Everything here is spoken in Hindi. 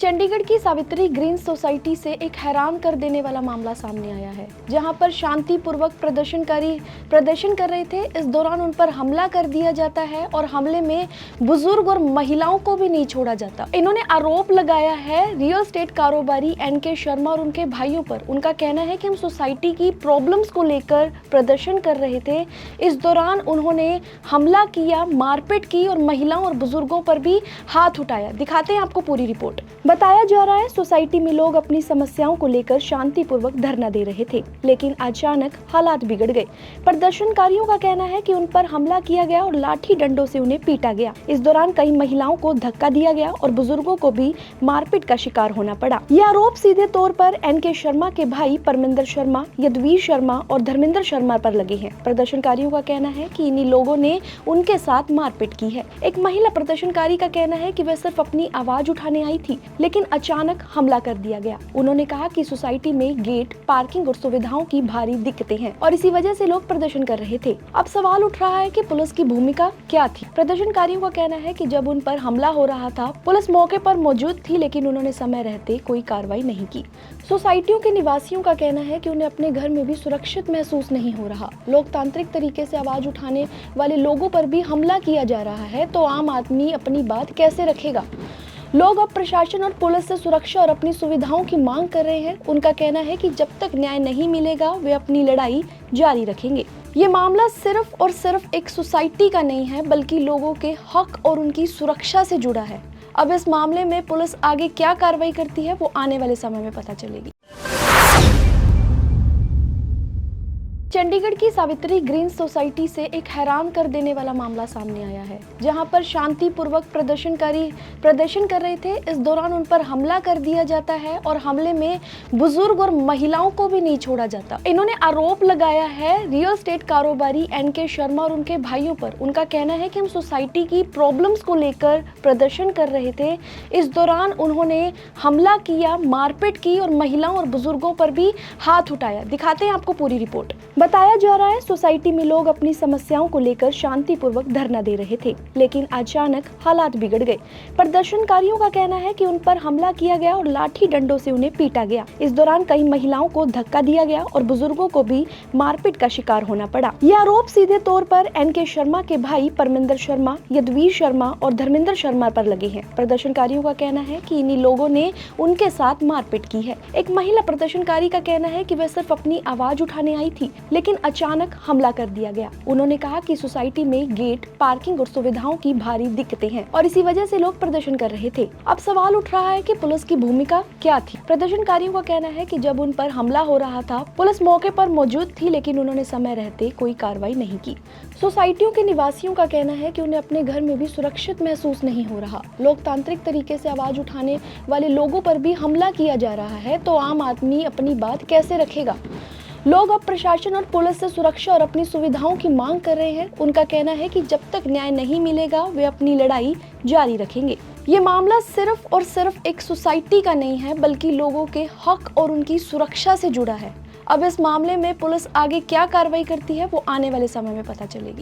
चंडीगढ़ की सावित्री ग्रीन सोसाइटी से एक हैरान कर देने वाला मामला सामने आया है, जहां पर शांतिपूर्वक प्रदर्शनकारी प्रदर्शन कर रहे थे। इस दौरान उन पर हमला कर दिया जाता है और हमले में बुजुर्ग और महिलाओं को भी नहीं छोड़ा जाता। इन्होंने आरोप लगाया है रियल एस्टेट कारोबारी एनके शर्मा और उनके भाइयों पर। उनका कहना है कि हम सोसाइटी की प्रॉब्लम्स को लेकर प्रदर्शन कर रहे थे। इस दौरान उन्होंने हमला किया, मारपीट की और महिलाओं और बुजुर्गों पर भी हाथ उठाया। दिखाते हैं आपको पूरी रिपोर्ट। बताया जा रहा है सोसाइटी में लोग अपनी समस्याओं को लेकर शांतिपूर्वक धरना दे रहे थे, लेकिन अचानक हालात बिगड़ गए। प्रदर्शनकारियों का कहना है कि उन पर हमला किया गया और लाठी डंडों से उन्हें पीटा गया। इस दौरान कई महिलाओं को धक्का दिया गया और बुजुर्गों को भी मारपीट का शिकार होना पड़ा। ये आरोप सीधे तौर पर एनके शर्मा के भाई परमिंदर शर्मा, यदुवीर शर्मा और धर्मेंद्र शर्मा पर लगे हैं। प्रदर्शनकारियों का कहना है कि इन्हीं लोगों ने उनके साथ मारपीट की है। एक महिला प्रदर्शनकारी का कहना है कि वह सिर्फ अपनी आवाज उठाने आई थी, लेकिन अचानक हमला कर दिया गया। उन्होंने कहा कि सोसाइटी में गेट, पार्किंग और सुविधाओं की भारी दिक्कतें हैं और इसी वजह से लोग प्रदर्शन कर रहे थे। अब सवाल उठ रहा है कि पुलिस की भूमिका क्या थी। प्रदर्शनकारियों का कहना है कि जब उन पर हमला हो रहा था, पुलिस मौके पर मौजूद थी, लेकिन उन्होंने समय रहते कोई कार्रवाई नहीं की। सोसाइटियों के निवासियों का कहना है कि उन्हें अपने घर में भी सुरक्षित महसूस नहीं हो रहा। लोकतांत्रिक तरीके से आवाज उठाने वाले लोगों पर भी हमला किया जा रहा है, तो आम आदमी अपनी बात कैसे रखेगा। लोग अब प्रशासन और पुलिस से सुरक्षा और अपनी सुविधाओं की मांग कर रहे हैं। उनका कहना है कि जब तक न्याय नहीं मिलेगा, वे अपनी लड़ाई जारी रखेंगे। ये मामला सिर्फ और सिर्फ एक सोसाइटी का नहीं है, बल्कि लोगों के हक और उनकी सुरक्षा से जुड़ा है। अब इस मामले में पुलिस आगे क्या कार्रवाई करती है, वो आने वाले समय में पता चलेगी। चंडीगढ़ की सावित्री ग्रीन सोसाइटी से एक हैरान कर देने वाला मामला सामने आया है, जहां पर शांतिपूर्वक प्रदर्शन कर रहे थे। इस दौरान उन पर हमला कर दिया जाता है और हमले में बुजुर्ग और महिलाओं को भी नहीं छोड़ा जाता। इन्होंने आरोप लगाया है रियल एस्टेट कारोबारी एनके शर्मा और उनके भाइयों पर। उनका कहना है कि हम सोसाइटी की प्रॉब्लम्स को लेकर प्रदर्शन कर रहे थे। इस दौरान उन्होंने हमला किया, मारपीट की और महिलाओं और बुजुर्गों पर भी हाथ उठाया। दिखाते हैं आपको पूरी रिपोर्ट। बताया जा रहा है सोसाइटी में लोग अपनी समस्याओं को लेकर शांतिपूर्वक धरना दे रहे थे, लेकिन अचानक हालात बिगड़ गए। प्रदर्शनकारियों का कहना है कि उन पर हमला किया गया और लाठी डंडों से उन्हें पीटा गया। इस दौरान कई महिलाओं को धक्का दिया गया और बुजुर्गों को भी मारपीट का शिकार होना पड़ा। ये आरोप सीधे तौर पर एनके शर्मा के भाई परमिंदर शर्मा, यदुवीर शर्मा और धर्मेंद्र शर्मा पर लगे हैं। प्रदर्शनकारियों का कहना है कि इन्हीं लोगों ने उनके साथ मारपीट की है। एक महिला प्रदर्शनकारी का कहना है कि वह सिर्फ अपनी आवाज उठाने आई थी, लेकिन अचानक हमला कर दिया गया। उन्होंने कहा कि सोसाइटी में गेट, पार्किंग और सुविधाओं की भारी दिक्कतें हैं और इसी वजह से लोग प्रदर्शन कर रहे थे। अब सवाल उठ रहा है कि पुलिस की भूमिका क्या थी। प्रदर्शनकारियों का कहना है कि जब उन पर हमला हो रहा था, पुलिस मौके पर मौजूद थी, लेकिन उन्होंने समय रहते कोई कार्रवाई नहीं की। सोसाइटियों के निवासियों का कहना है कि उन्हें अपने घर में भी सुरक्षित महसूस नहीं हो रहा। लोकतांत्रिक तरीके से आवाज उठाने वाले लोगों पर भी हमला किया जा रहा है, तो आम आदमी अपनी बात कैसे रखेगा। लोग अब प्रशासन और पुलिस से सुरक्षा और अपनी सुविधाओं की मांग कर रहे हैं। उनका कहना है कि जब तक न्याय नहीं मिलेगा, वे अपनी लड़ाई जारी रखेंगे। ये मामला सिर्फ और सिर्फ एक सोसाइटी का नहीं है, बल्कि लोगों के हक और उनकी सुरक्षा से जुड़ा है। अब इस मामले में पुलिस आगे क्या कार्रवाई करती है, वो आने वाले समय में पता चलेगी।